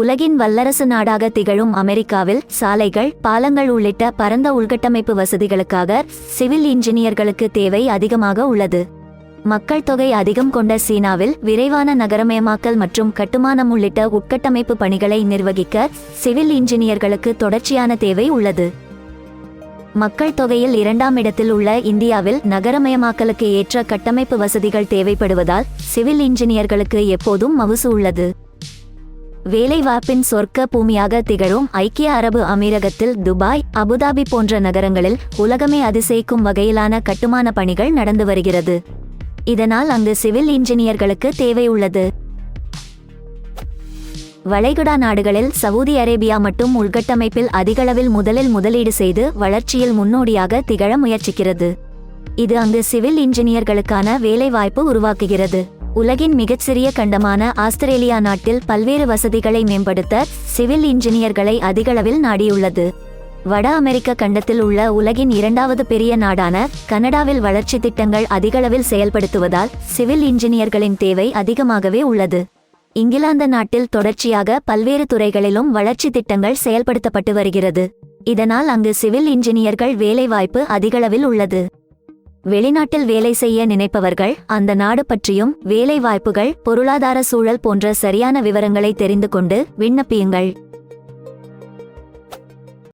உலகின் வல்லரசு நாடாக திகழும் அமெரிக்காவில் சாலைகள், பாலங்கள் உள்ளிட்ட பரந்த உள்கட்டமைப்பு வசதிகளுக்காக சிவில் இன்ஜினியர்களுக்கு தேவை அதிகமாக உள்ளது. மக்கள் தொகை அதிகம் கொண்ட சீனாவில் விரைவான நகரமயமாக்கல் மற்றும் கட்டுமானம் உள்ளிட்ட உட்கட்டமைப்பு பணிகளை நிர்வகிக்க சிவில் இன்ஜினியர்களுக்கு தொடர்ச்சியான தேவை உள்ளது. மக்கள் தொகையில் 2ஆம் இடத்தில் உள்ள இந்தியாவில் நகரமயமாக்கலுக்கு ஏற்ற கட்டமைப்பு வசதிகள் தேவைப்படுவதால் சிவில் இன்ஜினியர்களுக்கு எப்போதும் மவுசு உள்ளது. வேலைவாய்ப்பின் சொர்க்க பூமியாக திகழும் ஐக்கிய அரபு அமீரகத்தில் துபாய், அபுதாபி போன்ற நகரங்களில் உலகமே அதிசயிக்கும் வகையிலான கட்டுமான பணிகள் நடந்து வருகிறது. இதனால் அங்கு சிவில் இன்ஜினியர்களுக்கு தேவை உள்ளது. வளைகுடா நாடுகளில் சவுதி அரேபியா மட்டும் உள்கட்டமைப்பில் அதிகளவில் முதலீடு செய்து வளர்ச்சியில் முன்னோடியாக திகழ முயற்சிக்கிறது. இது அங்கு சிவில் இன்ஜினியர்களுக்கான வேலைவாய்ப்பு உருவாக்குகிறது. உலகின் மிகச்சிறிய கண்டமான ஆஸ்திரேலியா நாட்டில் பல்வேறு வசதிகளை மேம்படுத்த சிவில் இன்ஜினியர்களை அதிகளவில் நாடியுள்ளது. வட அமெரிக்க கண்டத்தில் உள்ள உலகின் 2வது பெரிய நாடான கனடாவில் வளர்ச்சி திட்டங்கள் அதிகளவில் செயல்படுத்துவதால் சிவில் இன்ஜினியர்களின் தேவை அதிகமாகவே உள்ளது. இங்கிலாந்து நாட்டில் தொடர்ச்சியாக பல்வேறு துறைகளிலும் வளர்ச்சி திட்டங்கள் செயல்படுத்தப்பட்டு வருகிறது. இதனால் அங்கு சிவில் இன்ஜினியர்கள் வேலைவாய்ப்பு அதிகளவில் உள்ளது. வெளிநாட்டில் வேலை செய்ய நினைப்பவர்கள் அந்த நாடு பற்றியும் வேலை வாய்ப்புகள், பொருளாதார சூழல் போன்ற சரியான விவரங்களை தெரிந்து கொண்டு விண்ணப்பியுங்கள்.